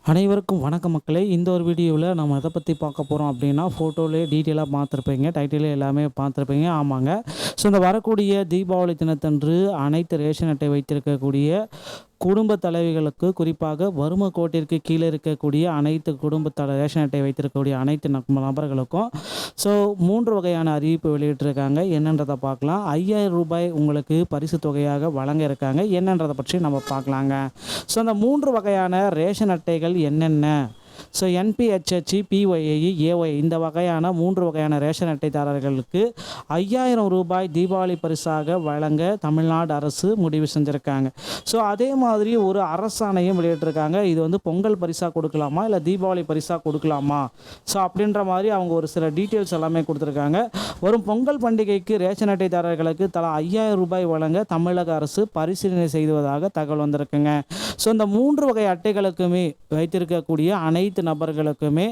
அனைவருக்கும் வணக்கம் மக்களே. இந்த ஒரு வீடியோவில் நம்ம எதை பற்றி பார்க்க போகிறோம் அப்படின்னா, ஃபோட்டோவிலே டீட்டெயிலாக பார்த்துருப்பீங்க, டைட்டிலே எல்லாமே பார்த்துருப்பீங்க. ஆமாங்க. ஸோ இந்த வரக்கூடிய தீபாவளி தினத்தன்று அனைத்து ரேஷன் அட்டை வைத்திருக்கக்கூடிய குடும்ப தலைவிகளுக்கு, குறிப்பாக வறுமை கோட்டிற்கு கீழே இருக்கக்கூடிய அனைத்து ரேஷன் அட்டை வைத்திருக்கக்கூடிய அனைத்து நபர்களுக்கும் ஸோ 3 வகையான அறிவிப்பு வெளியிட்டிருக்காங்க. என்னன்றதை பார்க்கலாம். 5000 ரூபாய் உங்களுக்கு பரிசு தொகையாக வழங்க இருக்காங்க. என்னன்றதை பற்றி நம்ம பார்க்கலாங்க. ஸோ அந்த 3 வகையான ரேஷன் அட்டைகள் என்னென்ன? ஸோ என்பிஹெச்ஹெச், பிஒய்ஐ, ஏஒய் இந்த வகையான 3 வகையான ரேஷன் அட்டைதாரர்களுக்கு 5000 ரூபாய் தீபாவளி பரிசாக வழங்க தமிழ்நாடு அரசு முடிவு செஞ்சுருக்காங்க. ஸோ அதே மாதிரி ஒரு அரசாணையும் வெளியிட்டிருக்காங்க. இது வந்து பொங்கல் பரிசாக கொடுக்கலாமா, இல்லை தீபாவளி பரிசாக கொடுக்கலாமா, ஸோ அப்படின்ற மாதிரி அவங்க ஒரு சில டீட்டெயில்ஸ் எல்லாமே கொடுத்துருக்காங்க. வரும் பொங்கல் பண்டிகைக்கு ரேஷன் அட்டைதாரர்களுக்கு தலா 5000 ரூபாய் வழங்க தமிழக அரசு பரிசீலனை செய்வதாக தகவல் வந்திருக்குங்க. ஸோ இந்த 3 வகை அட்டைகளுக்குமே வைத்திருக்கக்கூடிய அனைத்து நபர்களுக்குமே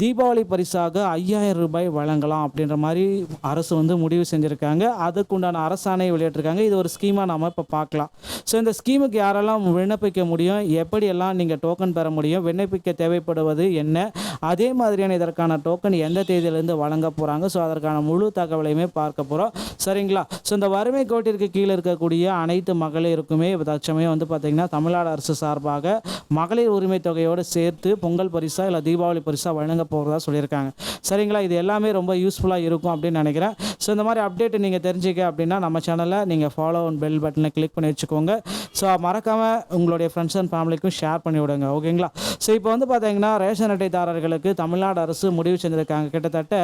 தீபாவளி பரிசாக 5000 ரூபாய் வழங்கலாம் அப்படின்ற மாதிரி அரசு வந்து முடிவு செஞ்சுருக்காங்க. அதுக்குண்டான அரசாணை வெளியிட்டிருக்காங்க. இது ஒரு ஸ்கீமாக நாம் இப்போ பார்க்கலாம். ஸோ இந்த ஸ்கீமுக்கு யாரெல்லாம் விண்ணப்பிக்க முடியும், எப்படியெல்லாம் நீங்கள் டோக்கன் பெற முடியும், விண்ணப்பிக்க தேவைப்படுவது என்ன, அதே மாதிரியான இதற்கான டோக்கன் எந்த தேதியிலேருந்து வழங்க போகிறாங்க, ஸோ அதற்கான முழு தகவலையுமே பார்க்க போகிறோம். சரிங்களா? ஸோ இந்த வறுமை கோட்டிற்கு கீழே இருக்கக்கூடிய அனைத்து மகளிருக்குமே தற்சமயம் வந்து பார்த்திங்கன்னா தமிழ்நாடு அரசு சார்பாக மகளிர் உரிமை தொகையோடு சேர்த்து பொங்கல் பரிசா இல்லை தீபாவளி பரிசா வழங்க போகிறதா சொல்லியிருக்காங்க. சரிங்களா? இது எல்லாமே ரொம்ப யூஸ்ஃபுல்லாக இருக்கும் அப்படின்னு நினைக்கிறேன். ஸோ இந்த மாதிரி அப்டேட் நீங்கள் தெரிஞ்சிக்க அப்படின்னா நம்ம சேனலை நீங்கள் ஃபாலோ அண்ட் பெல் பட்டனை கிளிக் பண்ணி வச்சுக்கோங்க. ஸோ மறக்காமல் உங்களுடைய ஃப்ரெண்ட்ஸ் அண்ட் ஃபேமிலிக்கும் ஷேர் பண்ணி விடுங்க. ஓகேங்களா? ஸோ இப்போ வந்து பார்த்தீங்கன்னா ரேஷன் அட்டைதாரர்களுக்கு தமிழ்நாடு அரசு முடிவு செஞ்சுருக்காங்க. கிட்டத்தட்ட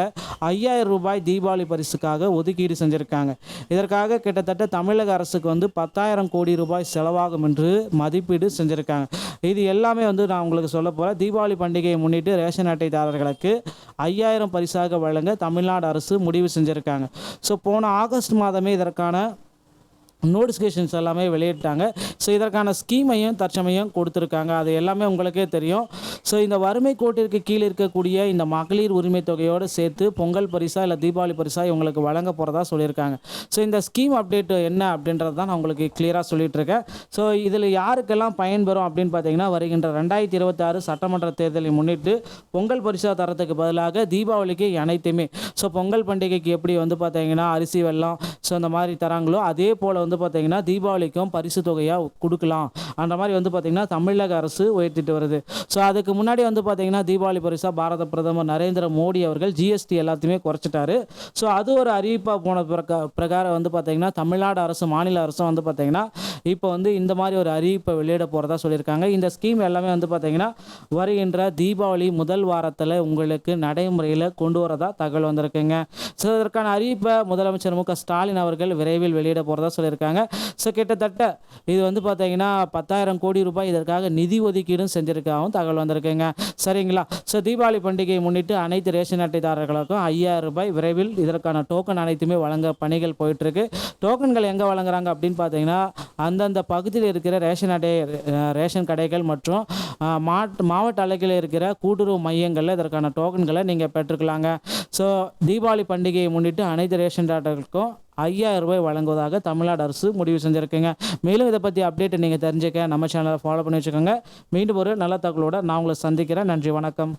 5000 ரூபாய் தீபாவளி பரிசுக்காக ஒதுக்கீடு செஞ்சுருக்காங்க. இதற்காக கிட்டத்தட்ட தமிழக அரசுக்கு வந்து 10,000 கோடி ரூபாய் செலவாகும் என்று மதிப்பீடு செஞ்சுருக்காங்க. இது எல்லாமே வந்து நான் உங்களுக்கு சொல்ல போகிறேன். தீபாவளி பண்டிகையை முன்னிட்டு ரேஷன் அட்டைதாரர்களுக்கு 5000 பரிசாக வழங்க தமிழ்நாடு அரசு முடிவு செஞ்சுருக்காங்க. ஸோ போன ஆகஸ்ட் மாதமே இதற்கான நோட்டிஃபிகேஷன்ஸ் எல்லாமே வெளியிட்டாங்க. ஸோ இதற்கான ஸ்கீமையும் தற்சமயம் கொடுத்துருக்காங்க. அது எல்லாமே உங்களுக்கே தெரியும். ஸோ இந்த வறுமை கோட்டிற்கு கீழே இருக்கக்கூடிய இந்த மகளிர் உரிமை தொகையோடு சேர்த்து பொங்கல் பரிசா இல்லை தீபாவளி பரிசா இவங்களுக்கு வழங்க போகிறதா சொல்லியிருக்காங்க. ஸோ இந்த ஸ்கீம் அப்டேட் என்ன அப்படின்றது தான் நான் உங்களுக்கு கிளியராக சொல்லிகிட்ருக்கேன். ஸோ இதில் யாருக்கெல்லாம் பயன்பெறும் அப்படின்னு பார்த்தீங்கன்னா, வருகின்ற 2026 சட்டமன்ற தேர்தலை முன்னிட்டு பொங்கல் பரிசா தரத்துக்கு பதிலாக தீபாவளிக்கு அனைத்துமே, ஸோ பொங்கல் பண்டிகைக்கு எப்படி வந்து பார்த்தீங்கன்னா அரிசி வெல்லம் ஸோ அந்த மாதிரி தராங்களோ, அதே போல் வந்து பார்த்தீங்கன்னா தீபாவளிக்கும் பரிசு தொகையாக கொடுக்கலாம் அந்த மாதிரி வந்து பார்த்தீங்கன்னா தமிழக அரசு உயர்த்திட்டு வருது. ஸோ அதுக்கு முன்னாடி வந்து பார்த்தீங்கன்னா தீபாவளி பரிசா பாரத பிரதமர் நரேந்திர மோடி அவர்கள் ஜிஎஸ்டி எல்லாத்தையுமே குறைச்சிட்டாரு. ஸோ அது ஒரு அறிவிப்பாக போன பிரகாரம் வந்து பார்த்தீங்கன்னா தமிழ்நாடு அரசு, மாநில அரசும் வந்து பார்த்தீங்கன்னா இப்போ வந்து இந்த மாதிரி ஒரு அறிவிப்பை வெளியிட போகிறதா சொல்லியிருக்காங்க. இந்த ஸ்கீம் எல்லாமே வந்து பார்த்தீங்கன்னா வருகின்ற தீபாவளி முதல் வாரத்தில் உங்களுக்கு நடைமுறையில் கொண்டு வரதா தகவல் வந்திருக்குங்க. ஸோ இதற்கான அறிவிப்பை முதலமைச்சர் மு க ஸ்டாலின் அவர்கள் விரைவில் வெளியிட போகிறதா சொல்லியிருக்காங்க. ஸோ கிட்டத்தட்ட இது வந்து பார்த்தீங்கன்னா 10,000 கோடி ரூபாய் இதற்காக நிதி ஒதுக்கீடும் செஞ்சிருக்காகவும் தகவல் வந்திருக்குங்க. சரிங்களா? ஸோ தீபாவளி பண்டிகையை முன்னிட்டு அனைத்து ரேஷன் அட்டைதாரர்களுக்கும் 5000 ரூபாய் விரைவில் இதற்கான டோக்கன் அனைத்துமே வழங்க பணிகள் போயிட்டுருக்கு. டோக்கன்கள் எங்கே வழங்குறாங்க அப்படின்னு பார்த்தீங்கன்னா, அந்தந்த பகுதியில் இருக்கிற ரேஷன் கடைகள் மற்றும் மாவட்ட அளவில் இருக்கிற கூட்டுறவு மையங்களில் இதற்கான டோக்கன்களை நீங்கள் பெற்றுக்கலாங்க. ஸோ தீபாவளி பண்டிகையை முன்னிட்டு அனைத்து ரேஷன் அட்டைகளுக்கும் 5000 ரூபாய் வழங்குவதாக தமிழ்நாடு அரசு முடிவு செஞ்சுருக்குங்க. மேலும் இதை பற்றி அப்டேட்டை நீங்கள் தெரிஞ்சுக்க நம்ம சேனலை ஃபாலோ பண்ணி வச்சுக்கோங்க. மீண்டும் ஒரு நல்ல தகவலோடு நான் உங்களை சந்திக்கிறேன். நன்றி, வணக்கம்.